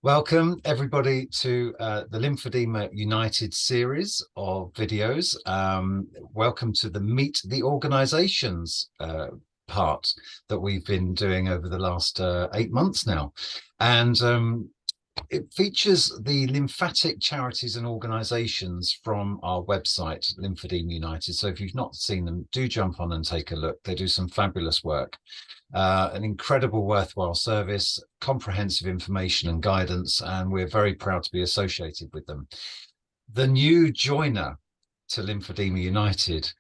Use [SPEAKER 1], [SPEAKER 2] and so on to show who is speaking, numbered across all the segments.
[SPEAKER 1] Welcome, everybody, to the Lymphedema United series of videos. Welcome to the Meet the Organisations part that we've been doing over the last 8 months now. And it features the lymphatic charities and organisations from our website, Lymphedema United. So if you've not seen them, do jump on and take a look. They do some fabulous work. An incredible, worthwhile service, comprehensive information and guidance, and we're very proud to be associated with them. The new joiner to Lymphedema United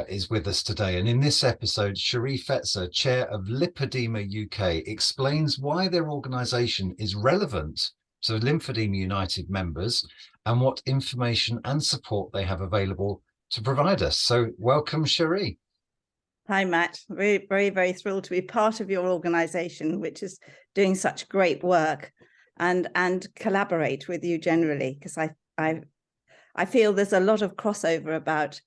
[SPEAKER 1] is with us today. And in this episode, Cherie Fetzer, Chair of Lipoedema UK, explains why their organisation is relevant to Lymphedema United members and what information and support they have available to provide us. So welcome, Cherie.
[SPEAKER 2] Hi, Matt. Very, very, very thrilled to be part of your organisation, which is doing such great work, and collaborate with you generally, because I feel there's a lot of crossover about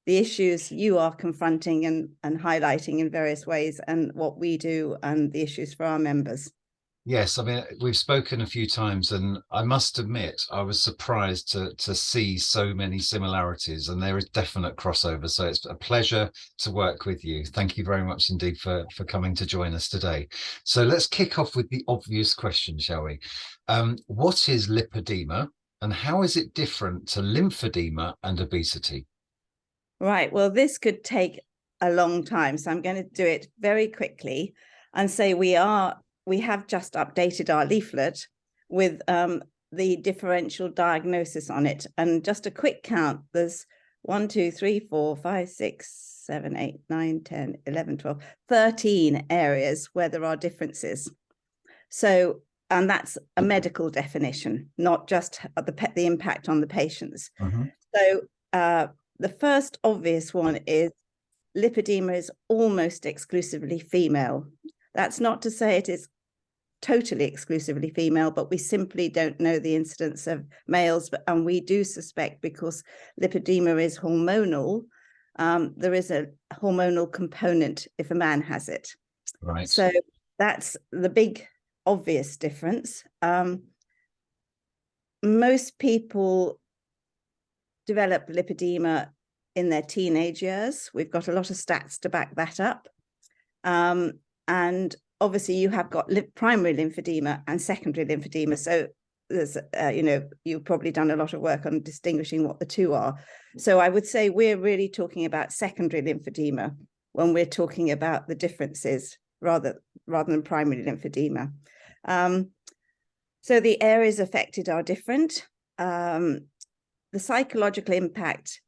[SPEAKER 2] the issues you are confronting and highlighting in various ways, and what we do and the issues for our members.
[SPEAKER 1] Yes, I mean, we've spoken a few times, and I must admit, I was surprised to see so many similarities, and there is definite crossover. So it's a pleasure to work with you. Thank you very much indeed for coming to join us today. So let's kick off with the obvious question, shall we? What is lipedema, and how is it different to lymphedema and obesity?
[SPEAKER 2] Right. Well, this could take a long time, so I'm going to do it very quickly and say we have just updated our leaflet with the differential diagnosis on it. And just a quick count, there's 1, 2, 3, 4, 5, 6, 7, 8, 9, 10, 11, 12, 13 areas where there are differences. So, and that's a medical definition, not just the impact on the patients.
[SPEAKER 1] Mm-hmm.
[SPEAKER 2] So the first obvious one is lipedema is almost exclusively female. That's not to say it is totally exclusively female, but we simply don't know the incidence of males. And we do suspect, because lipedema is hormonal, there is a hormonal component if a man has it.
[SPEAKER 1] Right.
[SPEAKER 2] So that's the big obvious difference. Most people develop lipedema in their teenage years. We've got a lot of stats to back that up. And obviously you have got primary lymphedema and secondary lymphedema. So there's, you've probably done a lot of work on distinguishing what the two are. So I would say we're really talking about secondary lymphedema when we're talking about the differences rather than primary lymphedema. So the areas affected are different. The psychological impact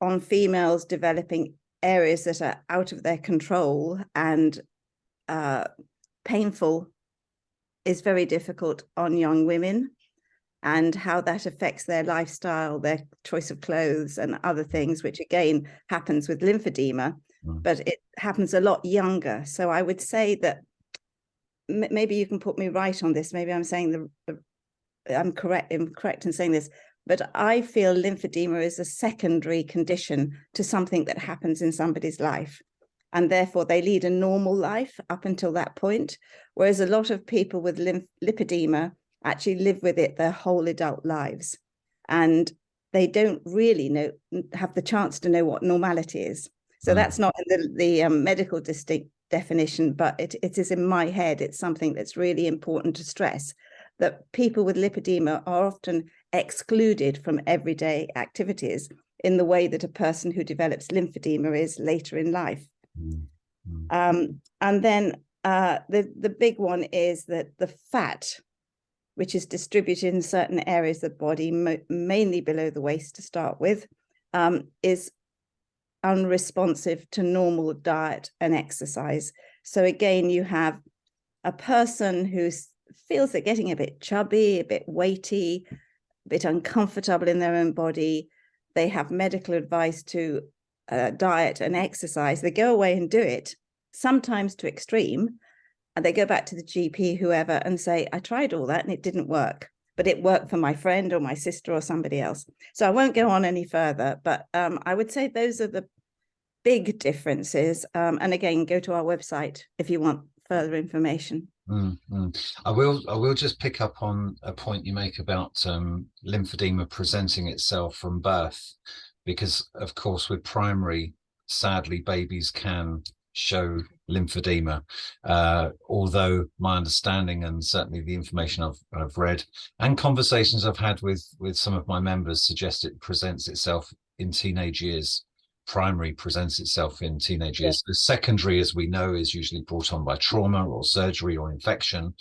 [SPEAKER 2] on females developing areas that are out of their control and painful is very difficult on young women, and how that affects their lifestyle, their choice of clothes and other things, which again happens with lymphedema, but it happens a lot younger. So I would say that maybe you can put me right on this. Maybe I'm saying I'm correct in saying this, but I feel lymphedema is a secondary condition to something that happens in somebody's life. And therefore they lead a normal life up until that point. Whereas a lot of people with lipedema actually live with it their whole adult lives. And they don't really have the chance to know what normality is. So that's not in the medical distinct definition, but it is in my head. It's something that's really important to stress, that people with lipedema are often excluded from everyday activities in the way that a person who develops lymphedema is later in life. And then the big one is that the fat, which is distributed in certain areas of the body, mainly below the waist to start with, is unresponsive to normal diet and exercise. So again, you have a person who feels they're getting a bit chubby, a bit weighty, a bit uncomfortable in their own body. They have medical advice to diet and exercise. They go away and do it, sometimes to extreme, and they go back to the GP, whoever, and say, I tried all that and it didn't work, but it worked for my friend or my sister or somebody else. So I won't go on any further, but I would say those are the big differences. And again, go to our website if you want further information.
[SPEAKER 1] I will just pick up on a point you make about lymphedema presenting itself from birth, because of course with primary, sadly, babies can show lymphedema, although my understanding, and certainly the information I've read and conversations I've had with some of my members, suggest it presents itself in teenage years. Primary presents itself in teenage years. The secondary, as we know, is usually brought on by trauma or surgery or infection.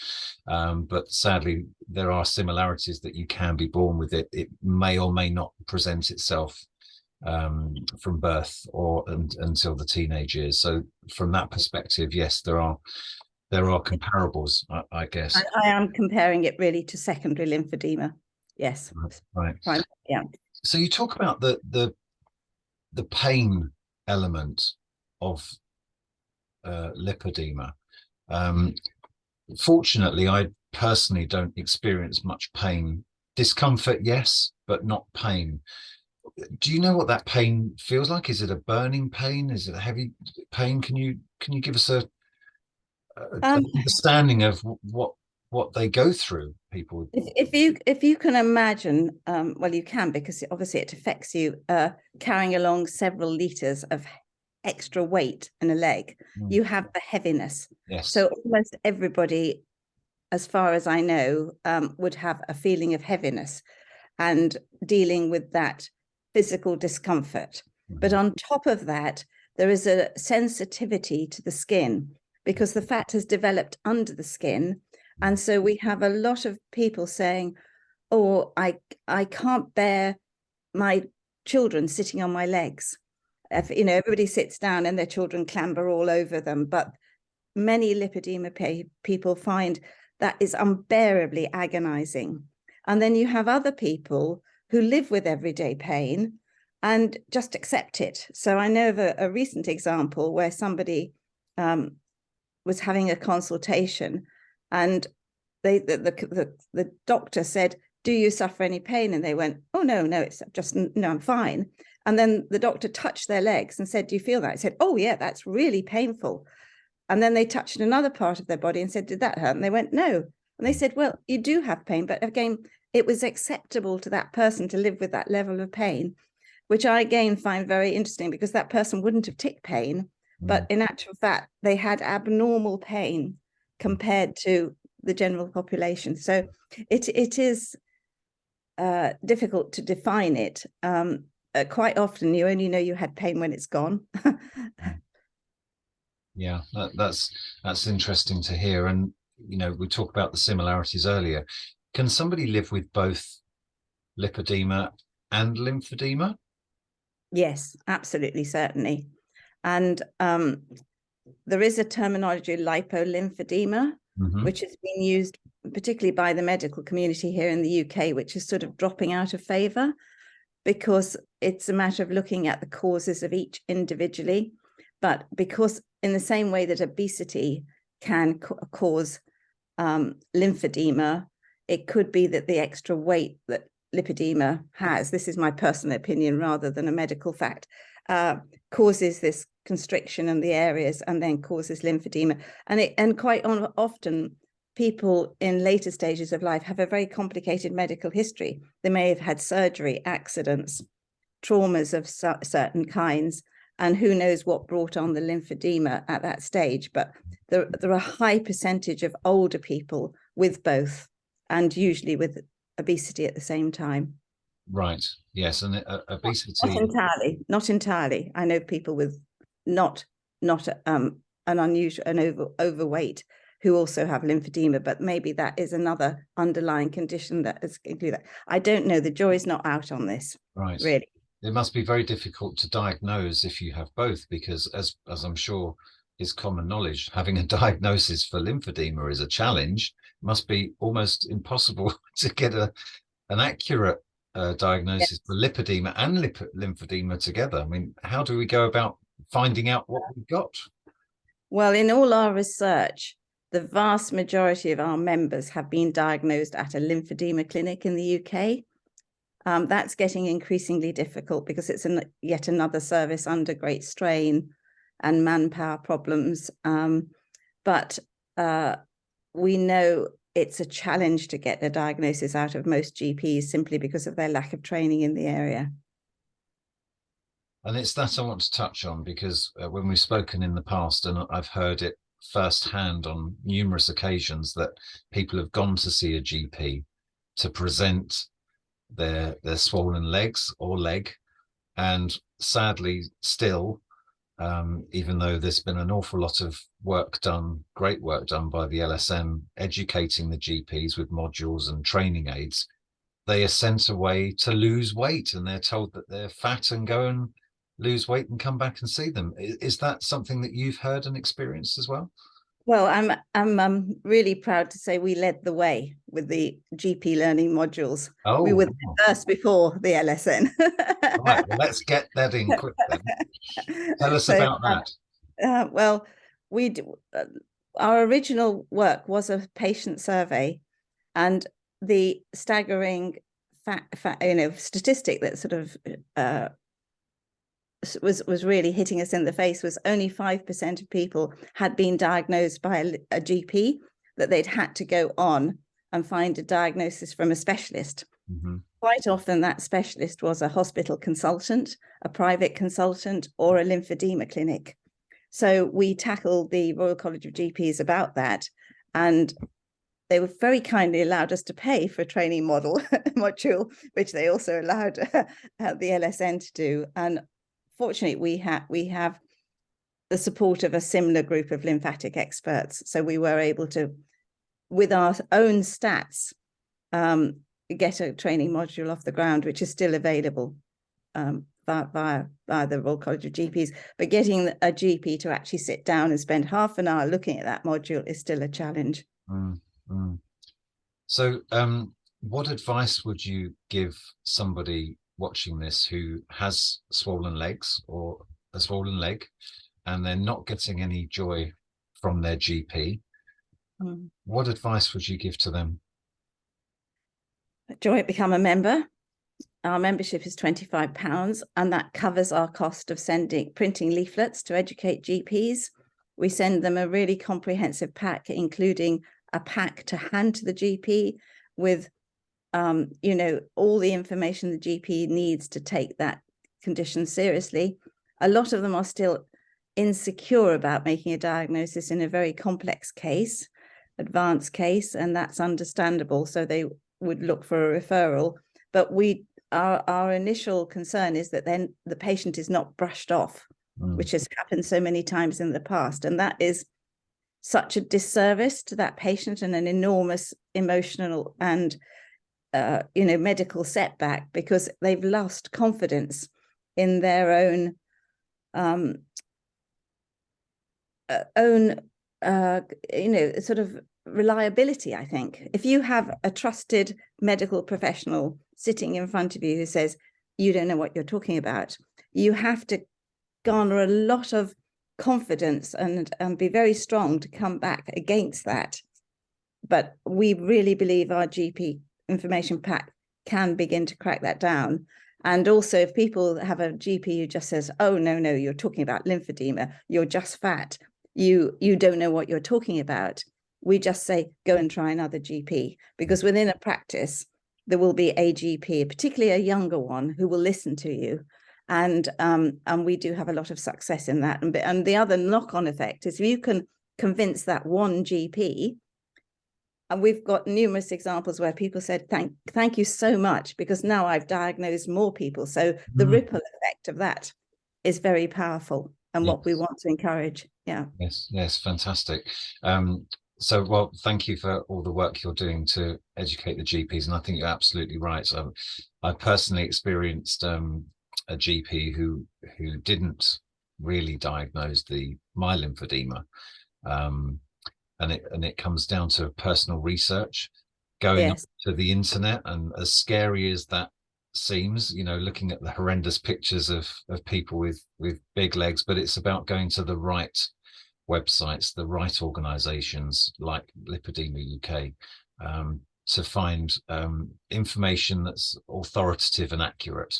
[SPEAKER 1] But sadly, there are similarities that you can be born with it. It may or may not present itself from birth or until the teenage years. So from that perspective, yes, there are comparables, I guess.
[SPEAKER 2] I am comparing it really to secondary lymphedema. Yes.
[SPEAKER 1] Right.
[SPEAKER 2] Yeah.
[SPEAKER 1] So you talk about the pain element of lipedema. Fortunately, I personally don't experience much pain. Discomfort, yes, but not pain. Do you know what that pain feels like? Is it a burning pain? Is it a heavy pain? Can you give us a understanding of what they go through, people?
[SPEAKER 2] If you can imagine, well, you can, because obviously it affects you, carrying along several liters of extra weight in a leg. You have the heaviness.
[SPEAKER 1] Yes.
[SPEAKER 2] So almost everybody, as far as I know, would have a feeling of heaviness and dealing with that physical discomfort. But on top of that, there is a sensitivity to the skin, because the fat has developed under the skin. And so we have a lot of people saying, oh, I can't bear my children sitting on my legs. You know, everybody sits down and their children clamber all over them. But many lipedema people find that is unbearably agonizing. And then you have other people who live with everyday pain and just accept it. So I know of a recent example where somebody was having a consultation, and the doctor said, do you suffer any pain? And they went, oh, no, it's just, no, I'm fine. And then the doctor touched their legs and said, do you feel that? I said, oh, yeah, that's really painful. And then they touched another part of their body and said, did that hurt? And they went, no. And they said, well, you do have pain. But again, it was acceptable to that person to live with that level of pain, which I again find very interesting, because that person wouldn't have tick pain. But in actual fact, they had abnormal pain compared to the general population. So it is difficult to define it. Quite often you only know you had pain when it's gone.
[SPEAKER 1] Yeah, that's interesting to hear. And you know, we talked about the similarities earlier. Can somebody live with both lipedema and lymphedema?
[SPEAKER 2] Yes, absolutely, certainly. And there is a terminology, lipolymphedema, which has been used particularly by the medical community here in the UK, which is sort of dropping out of favor, because it's a matter of looking at the causes of each individually. But because in the same way that obesity can cause lymphedema, it could be that the extra weight that lipedema has, this is my personal opinion rather than a medical fact, causes this constriction in the areas and then causes lymphedema. And quite often people in later stages of life have a very complicated medical history. They may have had surgery, accidents, traumas of certain kinds, and who knows what brought on the lymphedema at that stage. But there are a high percentage of older people with both, and usually with obesity at the same time.
[SPEAKER 1] Right. Yes. And obesity.
[SPEAKER 2] Not entirely. I know people with not an unusual, overweight, who also have lymphedema, but maybe that is another underlying condition that is included. I don't know. The jury's not out on this.
[SPEAKER 1] Right.
[SPEAKER 2] Really.
[SPEAKER 1] It must be very difficult to diagnose if you have both, because as I'm sure is common knowledge, having a diagnosis for lymphedema is a challenge. It must be almost impossible to get an accurate diagnosis for lipedema and lymphedema together. I mean, how do we go about finding out what we've got? Well,
[SPEAKER 2] in all our research, the vast majority of our members have been diagnosed at a lymphedema clinic in the UK. That's getting increasingly difficult because it's yet another service under great strain and manpower problems. But we know it's a challenge to get a diagnosis out of most GPs simply because of their lack of training in the area.
[SPEAKER 1] And it's that I want to touch on, because when we've spoken in the past, and I've heard it firsthand on numerous occasions, that people have gone to see a GP to present their swollen legs or leg, and sadly still, even though there's been an awful lot of work done, great work done by the LSN, educating the GPs with modules and training aids, they are sent away to lose weight, and they're told that they're fat and go and lose weight and come back and see them. Is that something that you've heard and experienced as well?
[SPEAKER 2] Well, I'm really proud to say we led the way with the GP learning modules.
[SPEAKER 1] Oh,
[SPEAKER 2] we were the first before the LSN.
[SPEAKER 1] Right, well, let's get that in quick then. Tell us about that.
[SPEAKER 2] Well, our original work was a patient survey, and the staggering statistic that sort of was really hitting us in the face was only 5% of people had been diagnosed by a GP, that they'd had to go on and find a diagnosis from a specialist.
[SPEAKER 1] Mm-hmm.
[SPEAKER 2] Quite often that specialist was a hospital consultant, a private consultant, or a lymphedema clinic. So we tackled the Royal College of GPs about that, and they were very kindly allowed us to pay for a training module, which they also allowed the LSN to do. And fortunately, we have the support of a similar group of lymphatic experts. So we were able to, with our own stats, get a training module off the ground, which is still available via the Royal College of GPs. But getting a GP to actually sit down and spend half an hour looking at that module is still a challenge.
[SPEAKER 1] So what advice would you give somebody watching this who has swollen legs or a swollen leg, and they're not getting any joy from their GP? What advice would you give to them?
[SPEAKER 2] Joy, become a member. Our membership is £25, and that covers our cost of printing leaflets to educate GPs. We send them a really comprehensive pack, including a pack to hand to the GP with all the information the GP needs to take that condition seriously. A lot of them are still insecure about making a diagnosis in a very complex case, advanced case, and that's understandable. So they would look for a referral. But our initial concern is that then the patient is not brushed off, which has happened so many times in the past. And that is such a disservice to that patient and an enormous emotional and medical setback, because they've lost confidence in their own sort of reliability. I think if you have a trusted medical professional sitting in front of you who says you don't know what you're talking about, you have to garner a lot of confidence and be very strong to come back against that. But we really believe our GP information pack can begin to crack that down. And also, if people have a GP who just says, oh, no, you're talking about lymphedema, you're just fat, you don't know what you're talking about, we just say, go and try another GP. Because within a practice, there will be a GP, particularly a younger one, who will listen to you. And we do have a lot of success in that. And the other knock-on effect is if you can convince that one GP, and we've got numerous examples where people said, thank you so much, because now I've diagnosed more people. So the ripple effect of that is very powerful, and what we want to encourage. Yeah.
[SPEAKER 1] Yes, fantastic. So, well, thank you for all the work you're doing to educate the GPs. And I think you're absolutely right. I personally experienced a GP who didn't really diagnose my lymphedema. And it comes down to personal research, going to the internet, and as scary as that seems, looking at the horrendous pictures of people with big legs, but it's about going to the right websites, the right organizations like Lipoedema UK, to find information that's authoritative and accurate.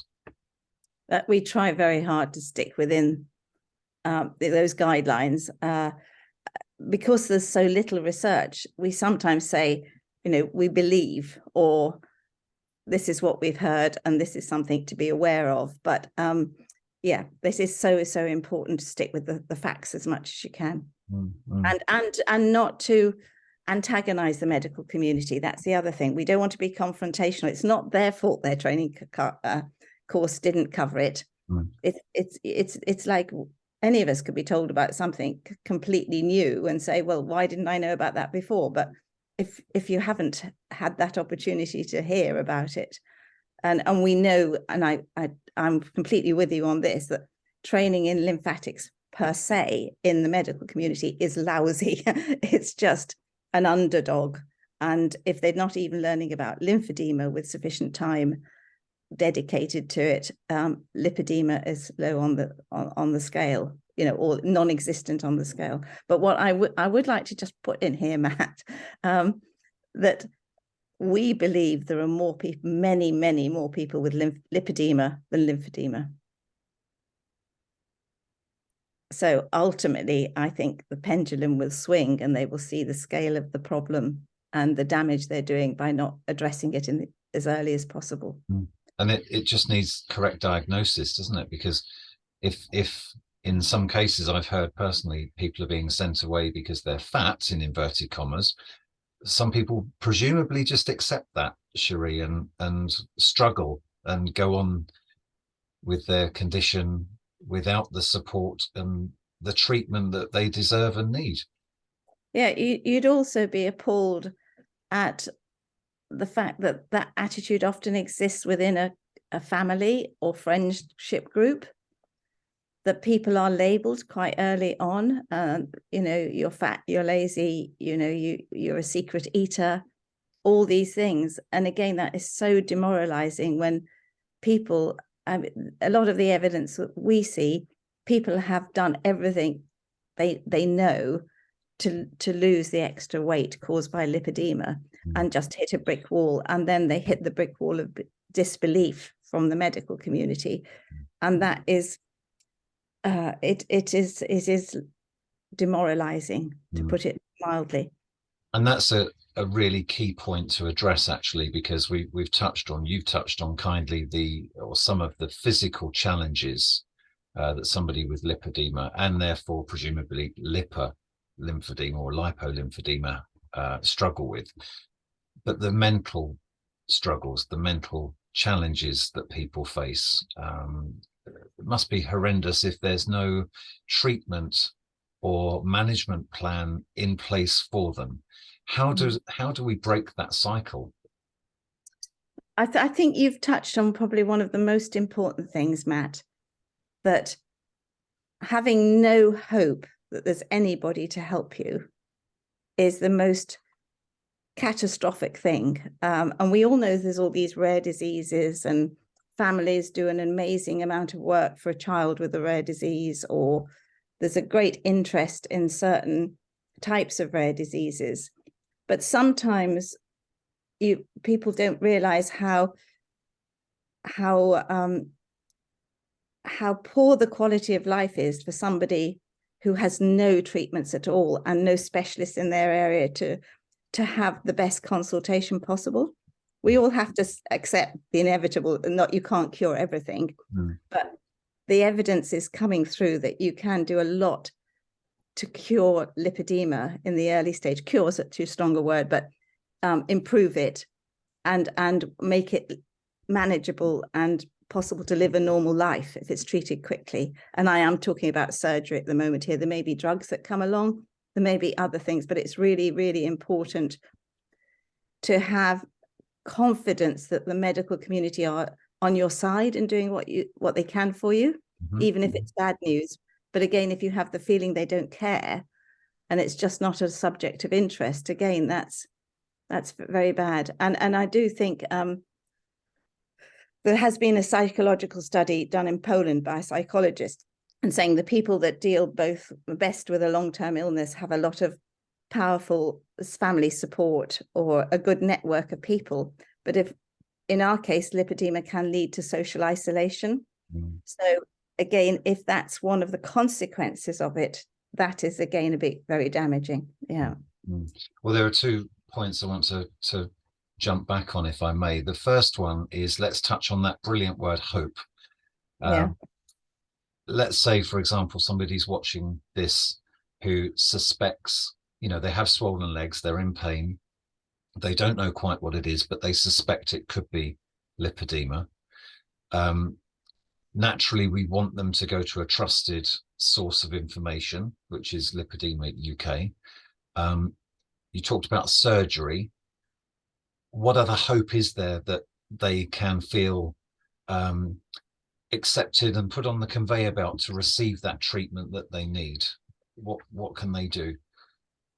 [SPEAKER 2] That we try very hard to stick within those guidelines. because there's so little research, we sometimes say, we believe, or this is what we've heard, and this is something to be aware of. But yeah, this is so important to stick with the facts as much as you can, and not to antagonize the medical community. That's the other thing. We don't want to be confrontational. It's not their fault their training course didn't cover it. It's like any of us could be told about something completely new and say, well, why didn't I know about that before? But if you haven't had that opportunity to hear about it, and we know, and I'm completely with you on this, that training in lymphatics per se in the medical community is lousy. It's just an underdog. And if they're not even learning about lymphedema with sufficient time dedicated to it, lipedema is low on the scale, or non-existent on the scale. But what I would like to just put in here, Matt, that we believe there are more people, many more people with lipedema than lymphedema. So ultimately, I think the pendulum will swing, and they will see the scale of the problem and the damage they're doing by not addressing it as early as possible.
[SPEAKER 1] And it just needs correct diagnosis, doesn't it? Because if in some cases I've heard personally people are being sent away because they're fat, in inverted commas, some people presumably just accept that, Cherie, and struggle and go on with their condition without the support and the treatment that they deserve and need.
[SPEAKER 2] Yeah, you'd also be appalled at the fact that that attitude often exists within a family or friendship group, that people are labeled quite early on. You're fat, you're lazy, you're a secret eater, all these things. And again, that is so demoralizing when people, a lot of the evidence that we see, people have done everything they know to lose the extra weight caused by lipedema, and just hit a brick wall, and then they hit the brick wall of disbelief from the medical community, and that is it is demoralizing, to put it mildly.
[SPEAKER 1] And that's a really key point to address, actually, because you've touched on kindly some of the physical challenges that somebody with lipedema, and therefore presumably lymphedema or lipolymphedema struggle with. But the mental struggles, the mental challenges that people face, it must be horrendous if there's no treatment or management plan in place for them. How do we break that cycle?
[SPEAKER 2] I think you've touched on probably one of the most important things, Matt, that having no hope that there's anybody to help you is the most catastrophic thing. And we all know there's all these rare diseases, and families do an amazing amount of work for a child with a rare disease, or there's a great interest in certain types of rare diseases. But sometimes people don't realize how poor the quality of life is for somebody who has no treatments at all and no specialists in their area to have the best consultation possible. We all have to accept the inevitable, not you can't cure everything, but the evidence is coming through that you can do a lot to cure lipedema in the early stage. Cure is too strong a word, but improve it and make it manageable and possible to live a normal life if it's treated quickly. And I am talking about surgery at the moment here. There may be drugs that come along, there may be other things, but it's really, really important to have confidence that the medical community are on your side and doing what they can for you, even if it's bad news. But again, if you have the feeling they don't care and it's just not a subject of interest, again, that's very bad. And I do think there has been a psychological study done in Poland by a psychologist, and saying the people that deal best with a long-term illness have a lot of powerful family support or a good network of people. But if, in our case, lipedema can lead to social isolation. So again, if that's one of the consequences of it, that is again a bit very damaging. Yeah.
[SPEAKER 1] Well, there are 2 points I want to jump back on, if I may. The first one is, let's touch on that brilliant word, hope.
[SPEAKER 2] Yeah.
[SPEAKER 1] Let's say, for example, somebody's watching this who suspects, they have swollen legs, they're in pain, they don't know quite what it is, but they suspect it could be lipedema. Naturally, we want them to go to a trusted source of information, which is Lipoedema UK. You talked about surgery. What other hope is there that they can feel accepted and put on the conveyor belt to receive that treatment that they need? What can they do?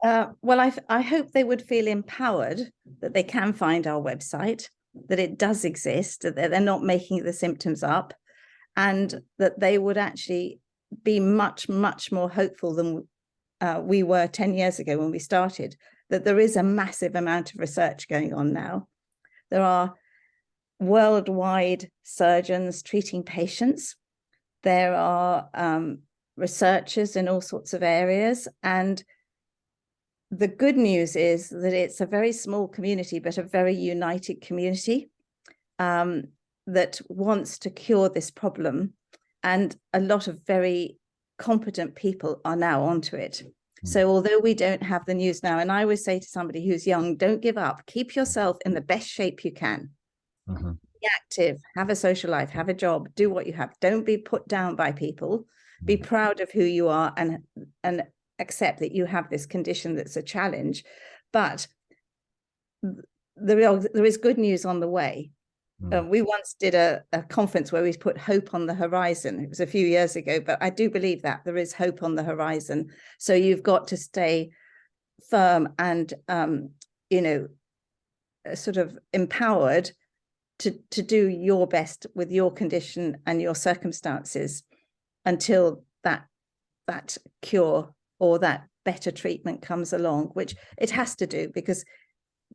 [SPEAKER 2] Well, I hope they would feel empowered that they can find our website, that it does exist, that they're not making the symptoms up, and that they would actually be much, much more hopeful than we were 10 years ago when we started, that there is a massive amount of research going on now. There are worldwide surgeons treating patients. There are researchers in all sorts of areas. And the good news is that it's a very small community, but a very united community that wants to cure this problem. And a lot of very competent people are now onto it. So although we don't have the news now, and I always say to somebody who's young, don't give up, keep yourself in the best shape you can. Be active, have a social life, have a job, do what you have. Don't be put down by people. Be proud of who you are and accept that you have this condition that's a challenge. But there is good news on the way. We once did a conference where we put hope on the horizon. It was a few years ago, but I do believe that there is hope on the horizon. So you've got to stay firm and, sort of empowered to do your best with your condition and your circumstances until that cure or that better treatment comes along, which it has to do, because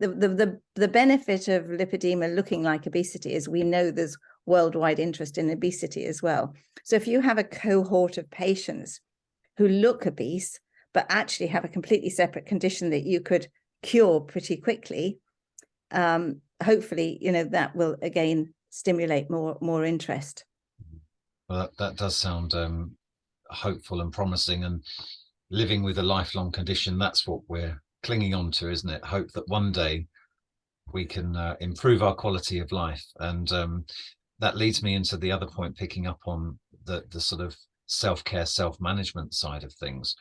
[SPEAKER 2] the benefit of lipedema looking like obesity is we know there's worldwide interest in obesity as well. So if you have a cohort of patients who look obese, but actually have a completely separate condition that you could cure pretty quickly, hopefully, that will again stimulate more interest.
[SPEAKER 1] Well, that does sound hopeful and promising, and living with a lifelong condition, that's what we're clinging on to, isn't it? Hope that one day we can improve our quality of life. And that leads me into the other point, picking up on the sort of self-care, self-management side of things.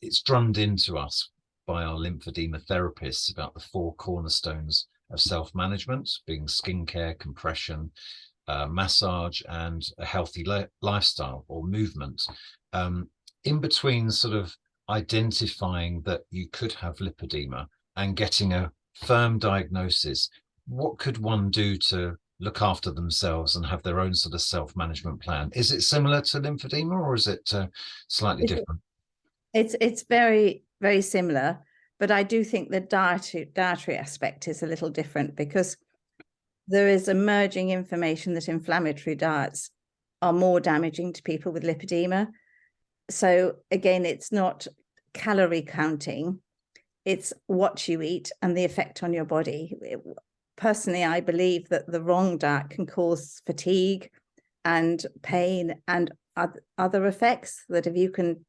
[SPEAKER 1] It's drummed into us by our lymphedema therapists about the 4 cornerstones of self-management, being skincare, compression, massage, and a healthy lifestyle or movement. In between sort of identifying that you could have lipedema and getting a firm diagnosis, what could one do to look after themselves and have their own sort of self-management plan? Is it similar to lymphedema, or is it slightly different?
[SPEAKER 2] It's very, very similar, but I do think the dietary aspect is a little different, because there is emerging information that inflammatory diets are more damaging to people with lipedema. So again, it's not calorie counting, it's what you eat and the effect on your body. Personally, I believe that the wrong diet can cause fatigue and pain and other effects, that if you can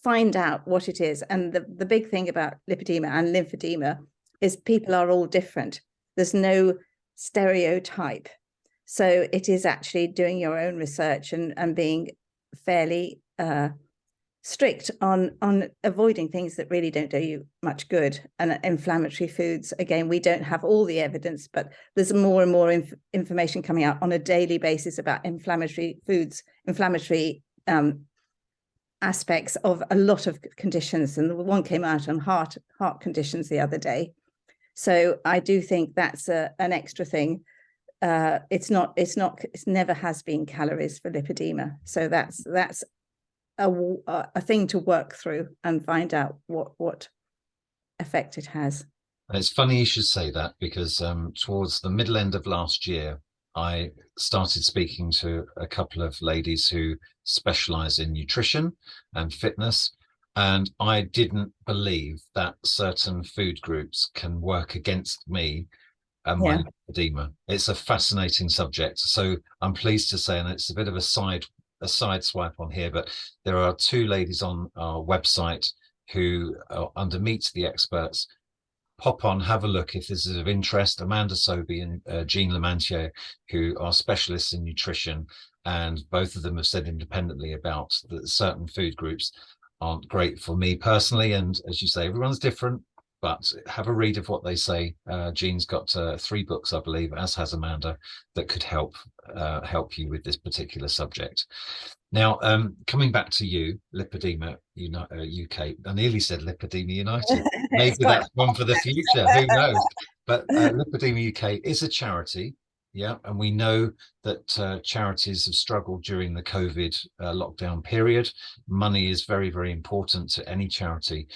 [SPEAKER 2] find out what it is. And the big thing about lipedema and lymphedema is people are all different. There's no stereotype. So it is actually doing your own research and being fairly strict on avoiding things that really don't do you much good. And inflammatory foods, again, we don't have all the evidence, but there's more and more information coming out on a daily basis about inflammatory foods, inflammatory aspects of a lot of conditions. And the one came out on heart conditions the other day. So I do think that's an extra thing. It's never has been calories for lipedema. So that's a thing to work through and find out what effect it has.
[SPEAKER 1] And it's funny you should say that, because towards the middle end of last year, I started speaking to a couple of ladies who specialize in nutrition and fitness. And I didn't believe that certain food groups can work against me and my
[SPEAKER 2] Yeah.
[SPEAKER 1] lymphedema. It's a fascinating subject. So I'm pleased to say, and it's a bit of a side swipe on here, but there are two ladies on our website who are under Meet the Experts. Pop on, have a look if this is of interest. Amanda Sobey and Jean Lamantier, who are specialists in nutrition, and both of them have said independently about that certain food groups aren't great for me personally. And as you say, everyone's different, but have a read of what they say. Jean's got 3 books, I believe, as has Amanda, that could help you with this particular subject. Now, coming back to you, Lipoedema UK. I nearly said Lipoedema United. Maybe that's one for the future. Who knows? But Lipoedema UK is a charity. Yeah, and we know that charities have struggled during the COVID lockdown period. Money is very, very important to any charity.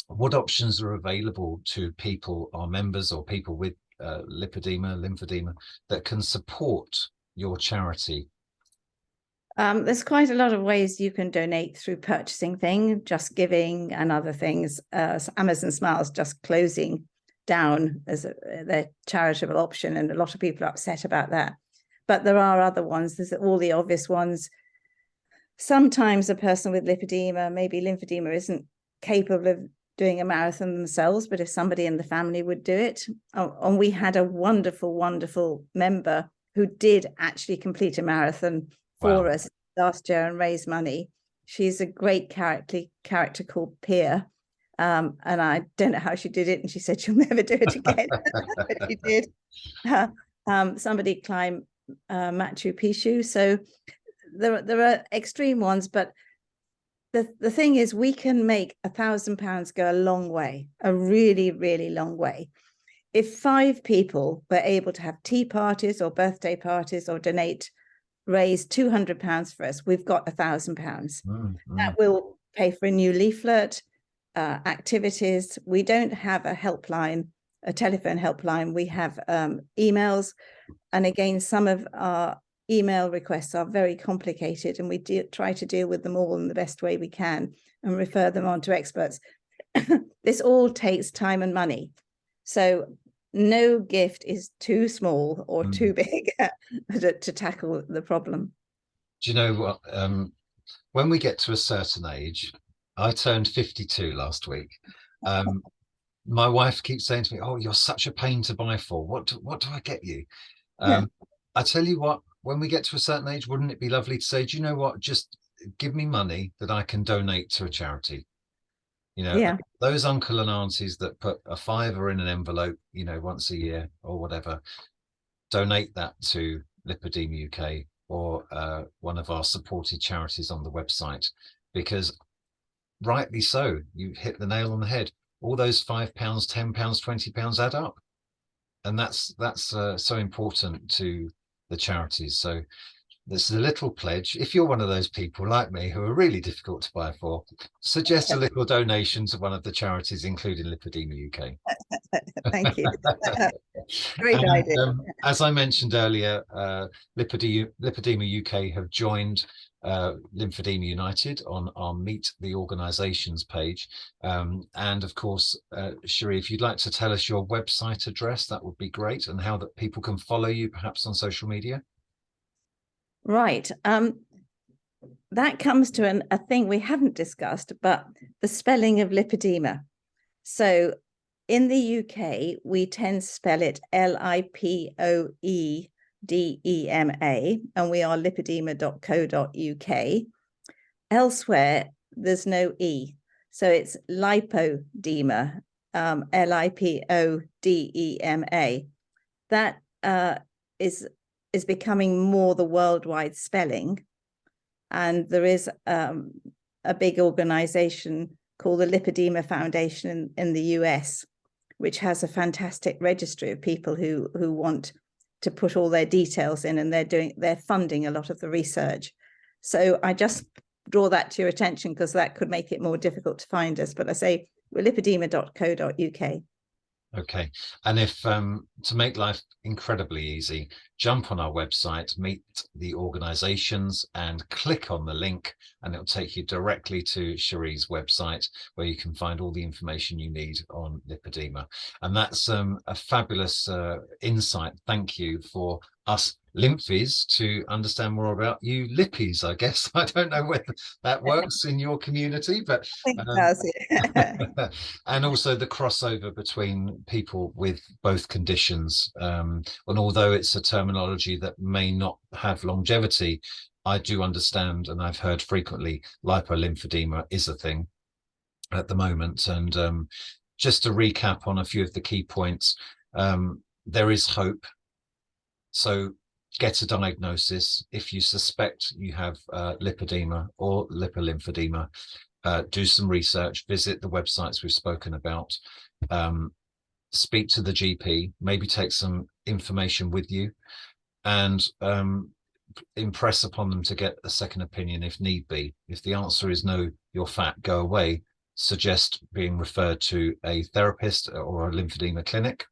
[SPEAKER 1] What options are available to people, our members or people with lymphedema, that can support your charity?
[SPEAKER 2] There's quite a lot of ways you can donate through purchasing things, Just Giving and other things. Amazon Smiles just closing down as their charitable option, and a lot of people are upset about that. But there are other ones. There's all the obvious ones. Sometimes a person with lymphedema, maybe lymphedema, isn't capable of doing a marathon themselves, but if somebody in the family would do it. And we had a wonderful, wonderful member who did actually complete a marathon for us last year and raise money. She's a great character called Pia. And I don't know how she did it. And she said she'll never do it again, but she did. Somebody climbed Machu Picchu. So there are extreme ones, but the thing is, we can make £1,000 go a long way, a really, really long way. If 5 people were able to have tea parties or birthday parties or raise £200 for us, we've got £1,000. That will pay for a new leaflet, activities. We don't have a helpline, a telephone helpline. We have emails. And again, some of our email requests are very complicated, and we try to deal with them all in the best way we can and refer them on to experts. This all takes time and money. So no gift is too small or too big to tackle the problem.
[SPEAKER 1] Do you know what? When we get to a certain age, I turned 52 last week. My wife keeps saying to me, "Oh, you're such a pain to buy for. What do I get you?" I tell you what, when we get to a certain age, wouldn't it be lovely to say, "Do you know what? Just give me money that I can donate to a charity." You know, those uncle and aunties that put a £5 in an envelope, you know, once a year or whatever, donate that to Lipoedema UK or one of our supported charities on the website, because rightly so, you hit the nail on the head. All those £5, £10, £20 add up, and that's so important to the charities. So this is a little pledge. If you're one of those people like me who are really difficult to buy for, suggest a little donation to one of the charities, including Lipoedema UK.
[SPEAKER 2] Thank you. Great idea.
[SPEAKER 1] As I mentioned earlier, Lipoedema UK have joined Lymphedema United on our Meet the Organisations page. And of course, Cherie, if you'd like to tell us your website address, that would be great, and how that people can follow you perhaps on social media.
[SPEAKER 2] Right. That comes to a thing we haven't discussed, but the spelling of lipedema. So in the UK, we tend to spell it Lipoedema, and we are lipoedema.co.uk. Elsewhere, there's no E. So it's lipodema, Lipodema. That is becoming more the worldwide spelling. And there is a big organization called the Lipoedema Foundation in the US, which has a fantastic registry of people who want to put all their details in, and they're funding a lot of the research. So I just draw that to your attention, because that could make it more difficult to find us. But I say we're lipoedema.co.uk.
[SPEAKER 1] Okay. And if to make life incredibly easy, jump on our website, meet the organizations, and click on the link, and it'll take you directly to Cherie's website, where you can find all the information you need on lipedema. And that's a fabulous insight. Thank you for us lymphies to understand more about you lippies, I guess. I don't know whether that works in your community, but
[SPEAKER 2] I think that's it.
[SPEAKER 1] and also the crossover between people with both conditions. And although it's a terminology that may not have longevity, I do understand, and I've heard frequently, lipolymphedema is a thing at the moment. And just to recap on a few of the key points, there is hope. So get a diagnosis. If you suspect you have lipedema or lipolymphedema, do some research, visit the websites we've spoken about, speak to the GP, maybe take some information with you, and impress upon them to get a second opinion if need be. If the answer is no, you're fat, go away, suggest being referred to a therapist or a lymphedema clinic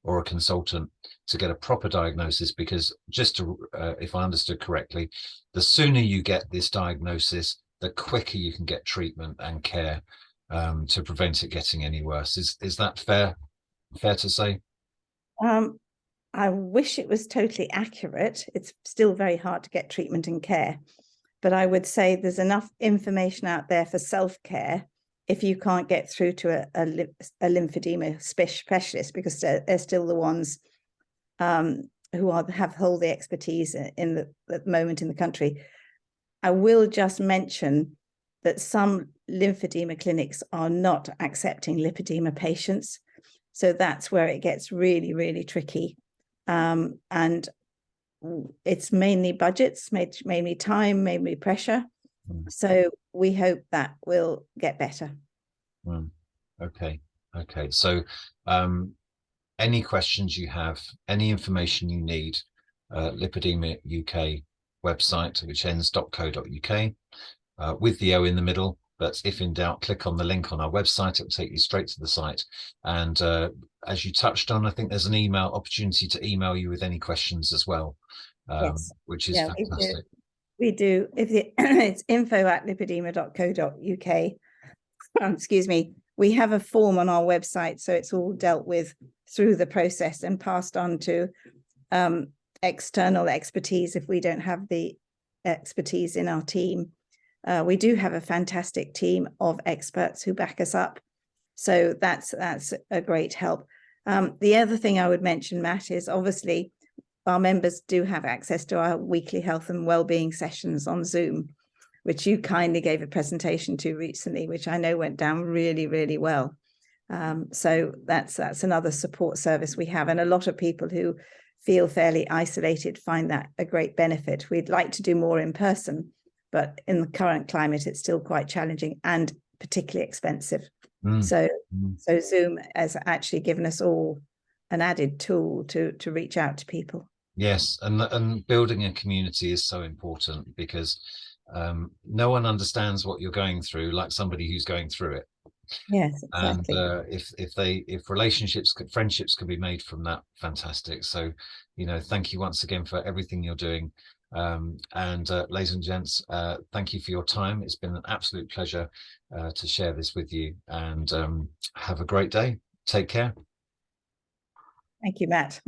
[SPEAKER 1] or a consultant to get a proper diagnosis, because just to, if I understood correctly, the sooner you get this diagnosis, the quicker you can get treatment and care to prevent it getting any worse. Is that fair to say?
[SPEAKER 2] I wish it was totally accurate. It's still very hard to get treatment and care, but I would say there's enough information out there for self-care if you can't get through to a lymphedema specialist, because they're still the ones who hold the expertise in the at the moment in the country. I will just mention that some lymphedema clinics are not accepting lipedema patients. So that's where it gets really, really tricky. And it's mainly budgets, mainly time, mainly pressure. So we hope that will get better.
[SPEAKER 1] Okay. So any questions you have, any information you need, Lipedema UK website, which ends.co.uk, with the O in the middle. But if in doubt, click on the link on our website. It'll take you straight to the site. And as you touched on, I think there's an email opportunity to email you with any questions as well,
[SPEAKER 2] Yes.
[SPEAKER 1] which is fantastic.
[SPEAKER 2] We do. If it's info@lipedema.co.uk. Excuse me. We have a form on our website, so it's all dealt with through the process and passed on to external expertise if we don't have the expertise in our team. We do have a fantastic team of experts who back us up, so that's a great help. The other thing I would mention, Matt, is obviously our members do have access to our weekly health and wellbeing sessions on Zoom, which you kindly gave a presentation to recently, which I know went down really, really well. So that's another support service we have, and a lot of people who feel fairly isolated find that a great benefit. We'd like to do more in person, but in the current climate, it's still quite challenging and particularly expensive. So Zoom has actually given us all an added tool to reach out to people.
[SPEAKER 1] Yes, and building a community is so important, because no one understands what you're going through like somebody who's going through it.
[SPEAKER 2] Yes, exactly.
[SPEAKER 1] And if relationships, friendships can be made from that, fantastic. So, thank you once again for everything you're doing. And ladies and gents, thank you for your time. It's been an absolute pleasure to share this with you, and have a great day. Take care.
[SPEAKER 2] Thank you, Matt.